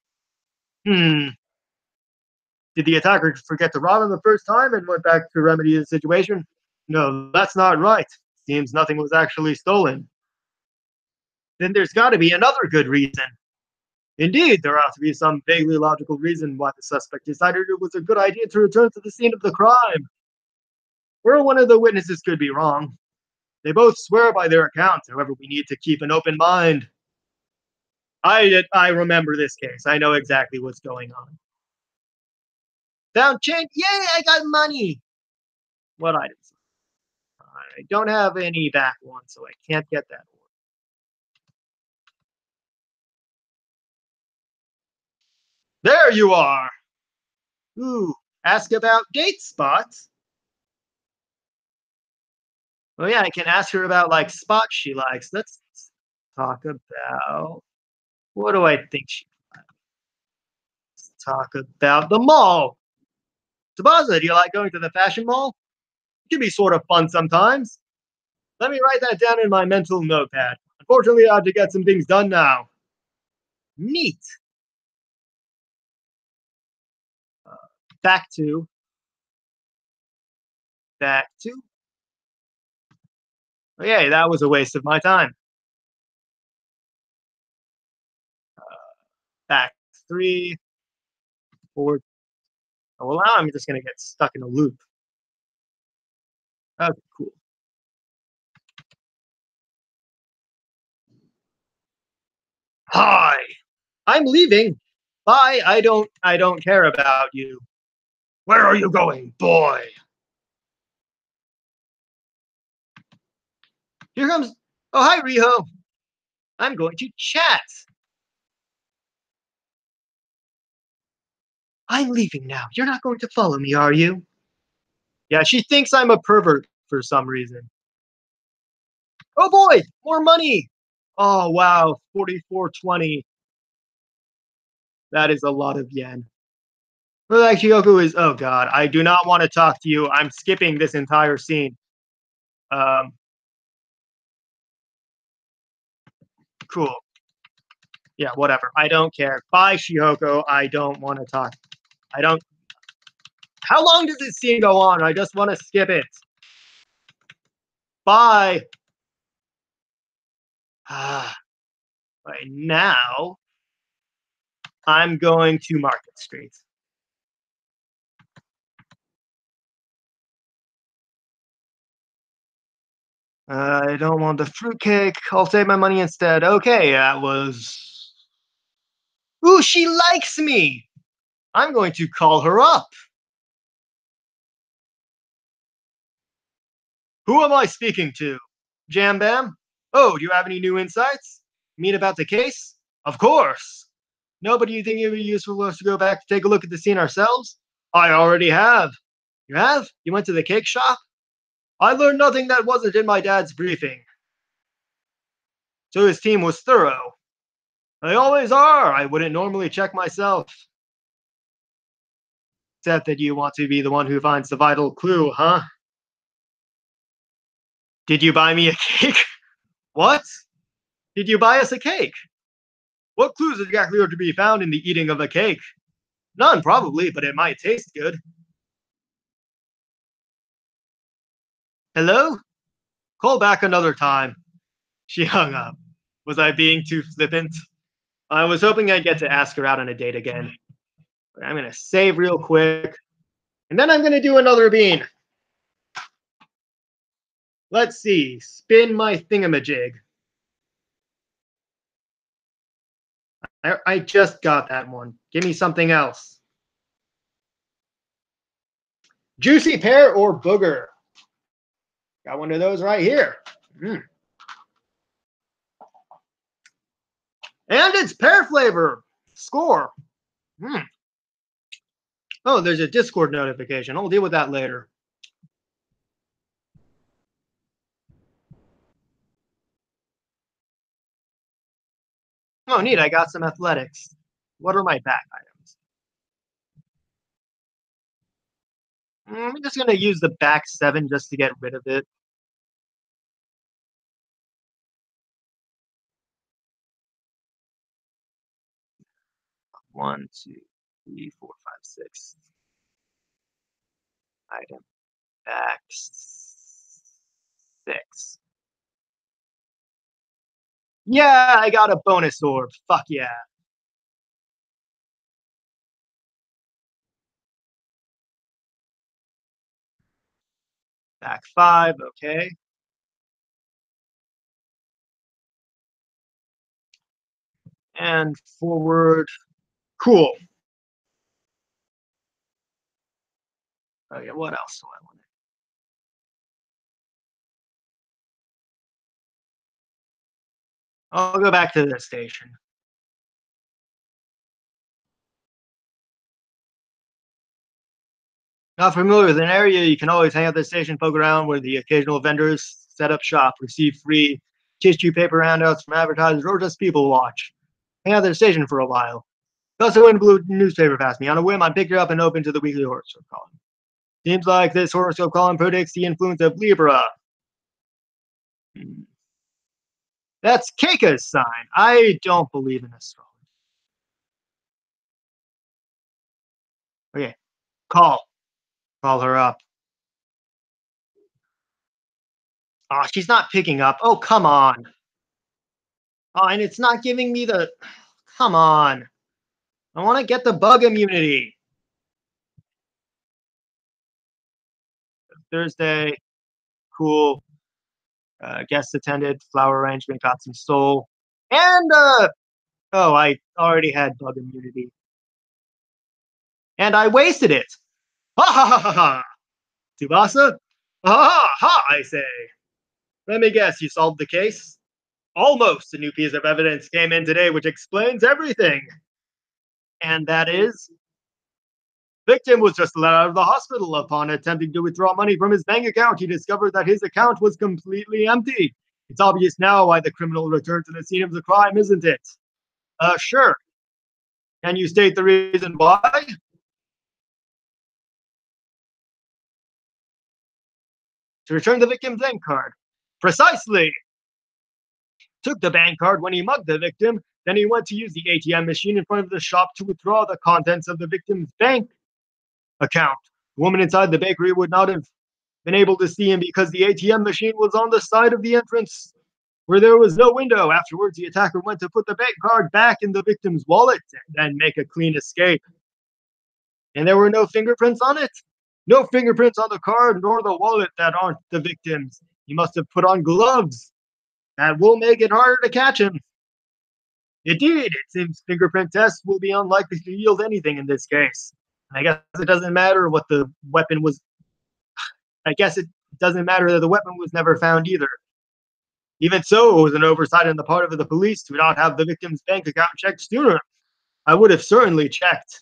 Hmm. Did the attacker forget to rob him the first time and went back to remedy the situation? No, that's not right. Seems nothing was actually stolen. Then there's got to be another good reason. Indeed, there ought to be some vaguely logical reason why the suspect decided it was a good idea to return to the scene of the crime. Or one of the witnesses could be wrong. They both swear by their accounts, however, we need to keep an open mind. I remember this case. I know exactly what's going on. Found change. Yay, I got money. What items? I don't have any back ones, so I can't get that one. There you are. Ooh, ask about date spots. Oh yeah, I can ask her about like spots she likes. Let's talk about what do I think she Let's talk about the mall. Tabaza, do you like going to the fashion mall? It can be sort of fun sometimes. Let me write that down in my mental notepad. Unfortunately, I have to get some things done now. Neat. Back to, back to. Okay, that was a waste of my time. Back three, four. Oh, well, now I'm just going to get stuck in a loop. Okay, cool. Hi, I'm leaving. Bye. I don't care about you. Where are you going, boy? Here comes. Oh, hi, Riho. I'm going to chat. I'm leaving now. You're not going to follow me, are you? Yeah, she thinks I'm a pervert for some reason. Oh boy, more money. Oh wow, 4420. That is a lot of yen. Well, like Kyoko is. Oh god, I do not want to talk to you. I'm skipping this entire scene. Um, cool. Yeah, whatever. I don't care. Bye, Shihoko. I don't want to talk. I don't. How long does this scene go on? I just want to skip it. Bye. Right now, I'm going to Market Street. I don't want the fruitcake. I'll save my money instead. Okay, that was. Ooh, she likes me. I'm going to call her up. Who am I speaking to? Jam Bam? Oh, do you have any new insights? You mean about the case? Of course. No, but do you think it would be useful for us to go back to take a look at the scene ourselves? I already have. You have? You went to the cake shop? I learned nothing that wasn't in my dad's briefing. So his team was thorough. They always are. I wouldn't normally check myself. Except that you want to be the one who finds the vital clue, huh? Did you buy me a cake? What? Did you buy us a cake? What clues exactly are to be found in the eating of a cake? None, probably, but it might taste good. Hello? Call back another time. She hung up. Was I being too flippant? I was hoping I'd get to ask her out on a date again. But I'm gonna save real quick, and then I'm gonna do another bean. Let's see. Spin my thingamajig. I just got that one. Give me something else. Juicy pear or booger? Got one of those right here. Mm. And it's pear flavor. Score. Mm. Oh, there's a Discord notification. I'll deal with that later. Oh, neat. I got some athletics. What are my back items? I'm just going to use the back 7 just to get rid of it. One, two, three, four, five, six. Item back 6. Yeah, I got a bonus orb. Fuck yeah. Back 5, okay. And forward. Cool. Okay, what else do I want? I'll go back to the station. Not familiar with an area, you can always hang out at the station, poke around where the occasional vendors set up shop, receive free tissue paper handouts from advertisers, or just people watch. Hang out at the station for a while. Also, when blue newspaper passed me on a whim, I picked it up and opened to the weekly horoscope column. Seems like this horoscope column predicts the influence of Libra. That's Keika's sign. I don't believe in astrology. Okay, call. Call her up. Oh, she's not picking up. Oh, come on. Oh, and it's not giving me the. Come on. I want to get the bug immunity. Thursday. Cool. Guest attended. Flower arrangement. Got some soul. And, oh, I already had bug immunity. And I wasted it. Ha ha ha ha ha. Tsubasa? Ha ha ha, I say. Let me guess, you solved the case? Almost. A new piece of evidence came in today which explains everything. And that is? Victim was just let out of the hospital. Upon attempting to withdraw money from his bank account, he discovered that his account was completely empty. It's obvious now why the criminal returned to the scene of the crime, isn't it? Sure. Can you state the reason why? To return the victim's bank card. Precisely. Took the bank card when he mugged the victim. Then he went to use the ATM machine in front of the shop to withdraw the contents of the victim's bank account. The woman inside the bakery would not have been able to see him because the ATM machine was on the side of the entrance where there was no window. Afterwards, the attacker went to put the bank card back in the victim's wallet and then make a clean escape. And there were no fingerprints on it? No fingerprints on the card nor the wallet that aren't the victim's. He must have put on gloves. That will make it harder to catch him. Indeed, it seems fingerprint tests will be unlikely to yield anything in this case. I guess it doesn't matter what the weapon was. I guess it doesn't matter that the weapon was never found either. Even so, it was an oversight on the part of the police to not have the victim's bank account checked sooner. I would have certainly checked.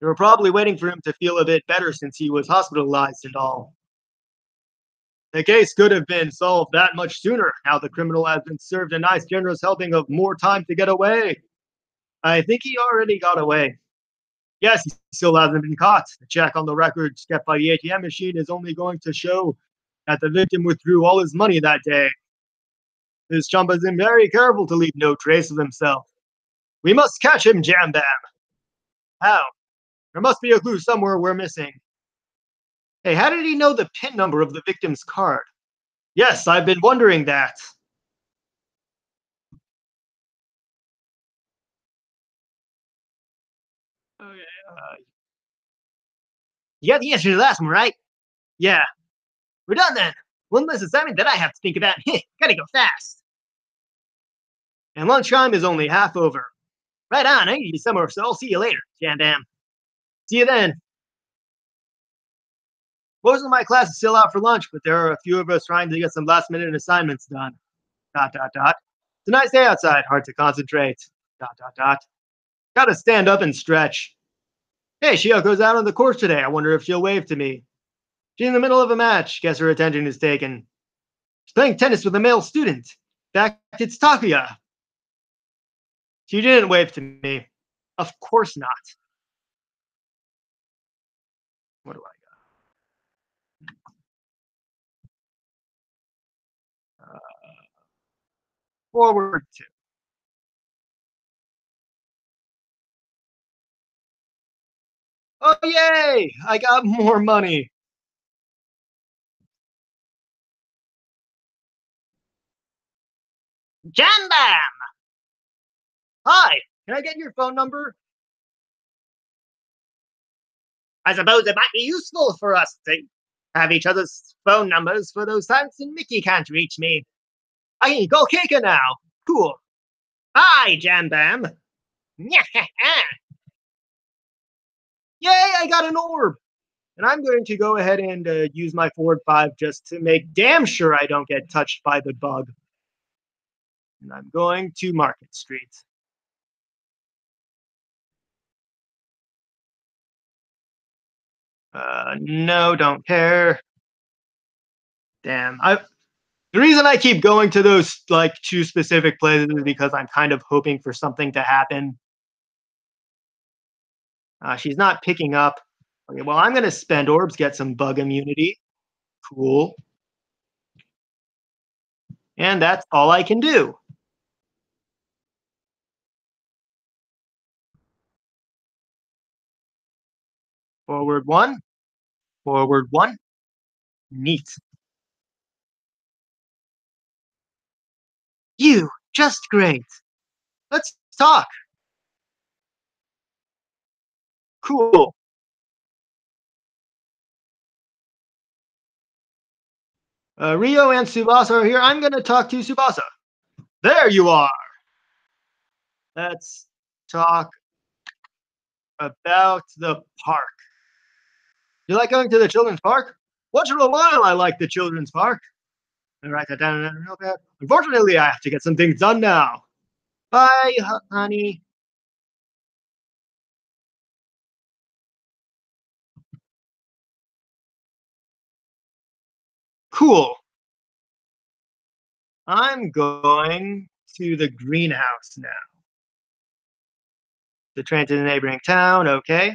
They were probably waiting for him to feel a bit better since he was hospitalized and all. The case could have been solved that much sooner. Now the criminal has been served a nice generous helping of more time to get away. I think he already got away. Yes, he still hasn't been caught. The check on the records kept by the ATM machine is only going to show that the victim withdrew all his money that day. This chump has been very careful to leave no trace of himself. We must catch him, Jam Bam. How? There must be a clue somewhere we're missing. Hey, how did he know the PIN number of the victim's card? Yes, I've been wondering that. Okay, you got the answer to the last one, right? Yeah. We're done then. One less assignment that I have to think about. Gotta go fast. And lunchtime is only half over. Right on. I need you somewhere, so I'll see you later, Jandam. See you then. Most of my class is still out for lunch, but there are a few of us trying to get some last minute assignments done. Dot dot dot. It's a nice day outside, hard to concentrate. Dot dot dot. Gotta stand up and stretch. Hey, Shioko's out on the course today. I wonder if she'll wave to me. She's in the middle of a match. Guess her attention is taken. She's playing tennis with a male student. In fact, it's Takuya. She didn't wave to me. Of course not. What do I got? Forward two. Oh, yay! I got more money. Jamba! Hi, can I get your phone number? I suppose it might be useful for us to have each other's phone numbers for those times when Mickey can't reach me. I can go Kika now. Cool. Hi, Jam Bam. Yay, I got an orb. And I'm going to go ahead and use my forward 5 just to make damn sure I don't get touched by the bug. And I'm going to Market Street. No, don't care. Damn. The reason I keep going to those like 2 specific places is because I'm kind of hoping for something to happen. She's not picking up. Okay, well, I'm going to spend orbs, get some bug immunity. Cool. And that's all I can do. Forward 1. Forward 1. Neat. You, just great. Let's talk. Cool. Rio and Tsubasa are here. I'm going to talk to Tsubasa. There you are. Let's talk about the park. You like going to the children's park? Once in a while, I like the children's park. I write that down in a notepad. Unfortunately, I have to get some things done now. Bye, honey. Cool. I'm going to the greenhouse now. The train to the neighboring town, okay.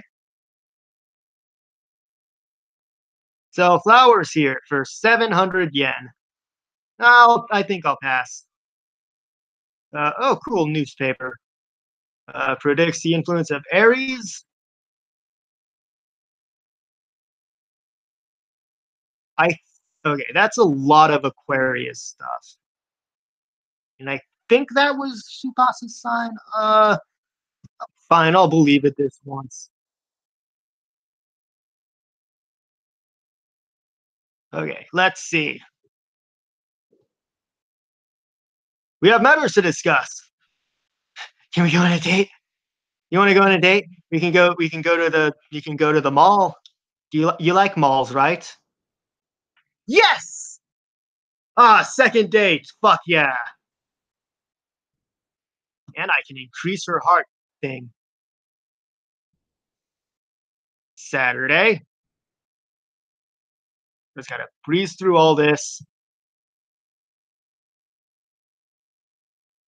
Sell flowers here for 700 yen. I think I'll pass. Oh, cool, newspaper. Predicts the influence of Aries. Okay, that's a lot of Aquarius stuff. And I think that was Subasa's sign. Fine, I'll believe it this once. Okay, let's see. We have matters to discuss. Can we go on a date? You want to go on a date? We can go. We can go to the. You can go to the mall. You like malls, right? Yes. Second date. Fuck yeah. And I can increase her heart thing. Saturday. Just gotta breeze through all this.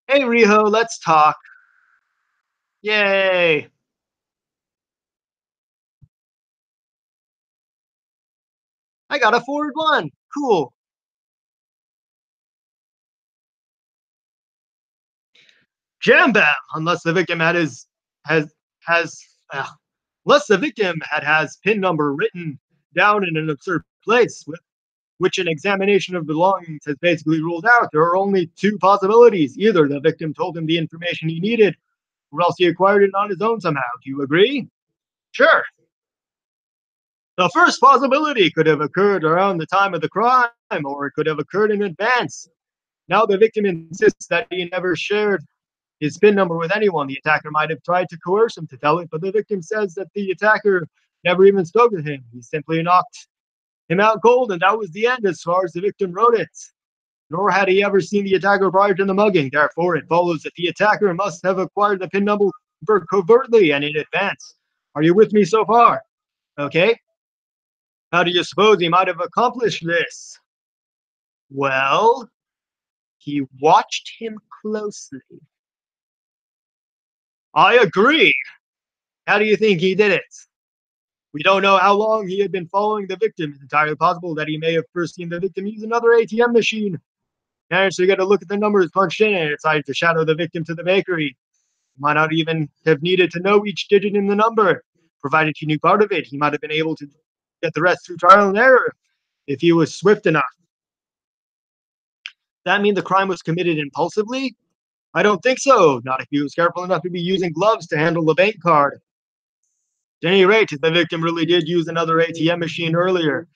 Hey Riho, let's talk. Yay. I got a forward 1. Cool. Jam bam. Unless the victim has unless the victim has pin number written down in an absurd place, which an examination of belongings has basically ruled out. There are only 2 possibilities. Either the victim told him the information he needed, or else he acquired it on his own somehow. Do you agree? Sure. The first possibility could have occurred around the time of the crime, or it could have occurred in advance. Now the victim insists that he never shared his PIN number with anyone. The attacker might have tried to coerce him to tell it, but the victim says that the attacker never even spoke to him. He simply knocked him out cold, and that was the end as far as the victim wrote it. Nor had he ever seen the attacker prior to the mugging. Therefore, it follows that the attacker must have acquired the PIN number covertly and in advance. Are you with me so far? Okay. How do you suppose he might have accomplished this? Well, he watched him closely. I agree. How do you think he did it? We don't know how long he had been following the victim. It's entirely possible that he may have first seen the victim use another ATM machine, managed to get a look at the numbers punched in, and decided to shadow the victim to the bakery. He might not even have needed to know each digit in the number. Provided he knew part of it, he might have been able to get the rest through trial and error if he was swift enough. Does that mean the crime was committed impulsively? I don't think so. Not if he was careful enough to be using gloves to handle the bank card. At any rate, the victim really did use another ATM machine earlier.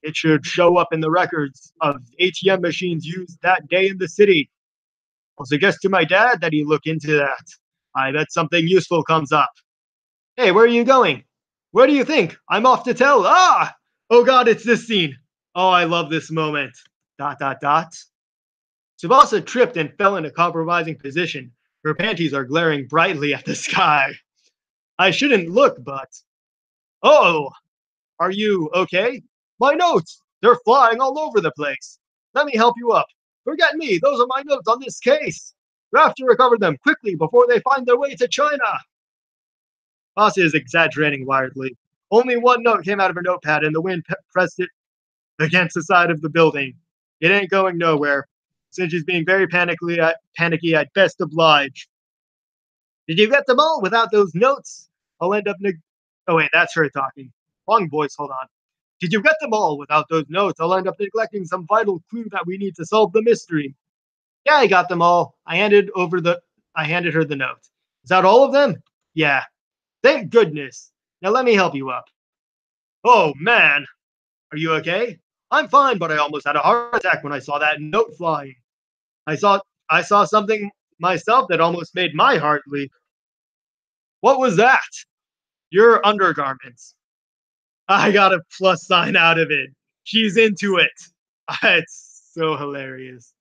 It should show up in the records of ATM machines used that day in the city. I'll suggest to my dad that he look into that. I bet something useful comes up. Hey, where are you going? Where do you think? I'm off to tell. Ah! Oh god, it's this scene. Oh, I love this moment. ... Tsubasa tripped and fell in a compromising position. Her panties are glaring brightly at the sky. I shouldn't look, but... Oh! Are you okay? My notes! They're flying all over the place. Let me help you up. Forget me, those are my notes on this case. You have to recover them quickly before they find their way to China. Asa is exaggerating wildly. Only one note came out of her notepad, and the wind pressed it against the side of the building. It ain't going nowhere. Since she's being very panicky, I'd best oblige. Did you get them all without those notes? I'll end up oh wait, that's her talking. Wrong voice, hold on. Did you get them all without those notes? I'll end up neglecting some vital clue that we need to solve the mystery. Yeah, I got them all. I handed her the note. Is that all of them? Yeah. Thank goodness. Now let me help you up. Oh man. Are you okay? I'm fine, but I almost had a heart attack when I saw that note flying. I saw something myself that almost made my heart leap. What was that? Your undergarments. I got a plus sign out of it. She's into it. It's so hilarious.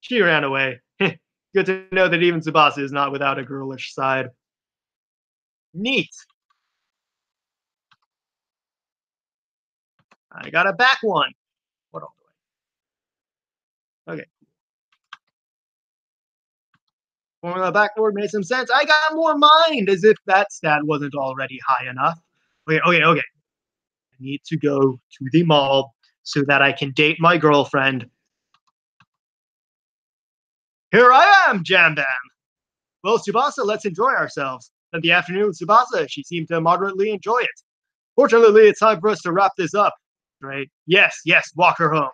She ran away. Good to know that even Tsubasa is not without a girlish side. Neat. I got a back one. What all the way? Okay. Formula backboard made some sense. I got more mind, as if that stat wasn't already high enough. Okay. I need to go to the mall so that I can date my girlfriend. Here I am, Jam Bam. Well, Tsubasa, let's enjoy ourselves. Spent the afternoon with Tsubasa. She seemed to moderately enjoy it. Fortunately, it's time for us to wrap this up. Right? Yes, walk her home.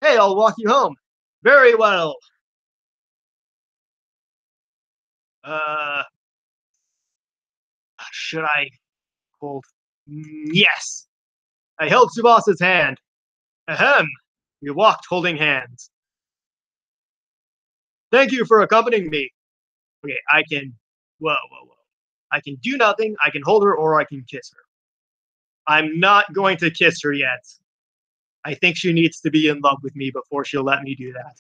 Hey, I'll walk you home. Very well. Should I hold? Yes. I held Tsubasa's hand. Ahem. We walked holding hands. Thank you for accompanying me. Okay, I can... Whoa. I can do nothing, I can hold her, or I can kiss her. I'm not going to kiss her yet. I think she needs to be in love with me before she'll let me do that.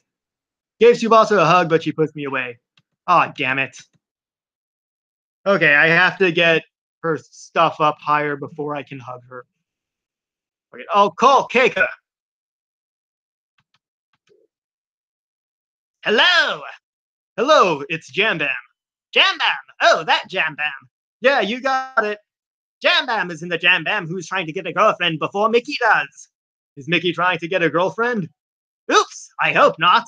Gave Tsubasa a hug, but she puts me away. Aw, damn it. Okay, I have to get her stuff up higher before I can hug her. Okay, I'll call Keika. Hello! Hello, it's Jam Bam. Jam Bam! Oh, that Jam Bam. Yeah, you got it. Jam Bam is in the Jam Bam who's trying to get a girlfriend before Mickey does. Is Mickey trying to get a girlfriend? Oops, I hope not.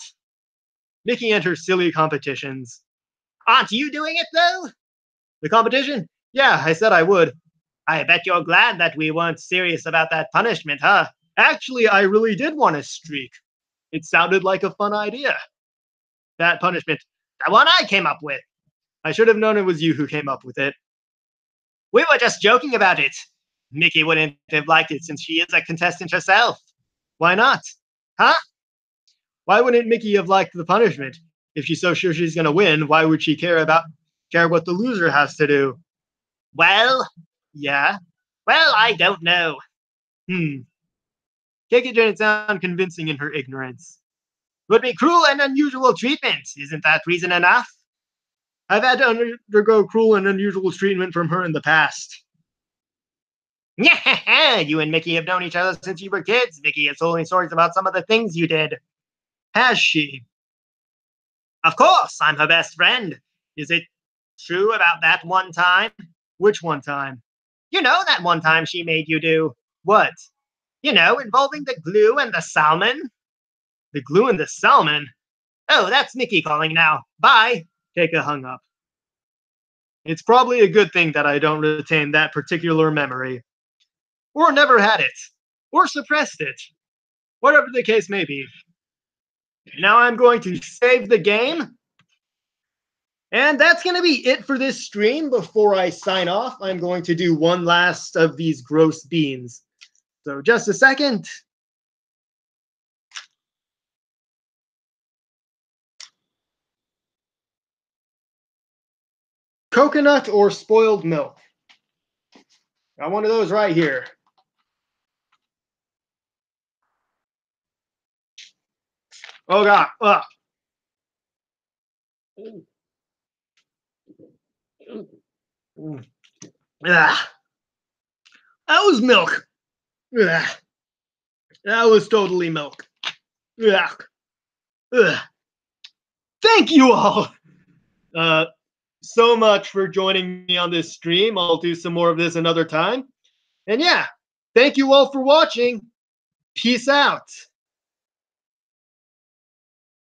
Mickey enters silly competitions. Aren't you doing it, though? The competition? Yeah, I said I would. I bet you're glad that we weren't serious about that punishment, huh? Actually, I really did want a streak. It sounded like a fun idea. That punishment, the one I came up with. I should have known it was you who came up with it. We were just joking about it. Mickey wouldn't have liked it since she is a contestant herself. Why not? Huh? Why wouldn't Mickey have liked the punishment? If she's so sure she's gonna win, why would she care what the loser has to do? Well, Yeah. well, I don't know. Kiki didn't sound convincing in her ignorance. Would be cruel and unusual treatment. Isn't that reason enough? I've had to undergo cruel and unusual treatment from her in the past. Yeah, you and Mickey have known each other since you were kids. Mickey has told me stories about some of the things you did. Has she? Of course, I'm her best friend. Is it true about that one time? Which one time? You know, that one time she made you do. What? You know, involving the glue and the salmon. The glue and the salmon? Oh, that's Mickey calling now. Bye. Keika hung up. It's probably a good thing that I don't retain that particular memory. Or never had it. Or suppressed it. Whatever the case may be. Now I'm going to save the game. And that's going to be it for this stream. Before I sign off, I'm going to do one last of these gross beans. So just a second. Coconut or spoiled milk? Got one of those right here. Oh God. Ugh. Ugh. That was milk. Ugh. That was totally milk. Ugh. Ugh. Thank you all so much for joining me on this stream. I'll do some more of this another time. And yeah, thank you all for watching. Peace out.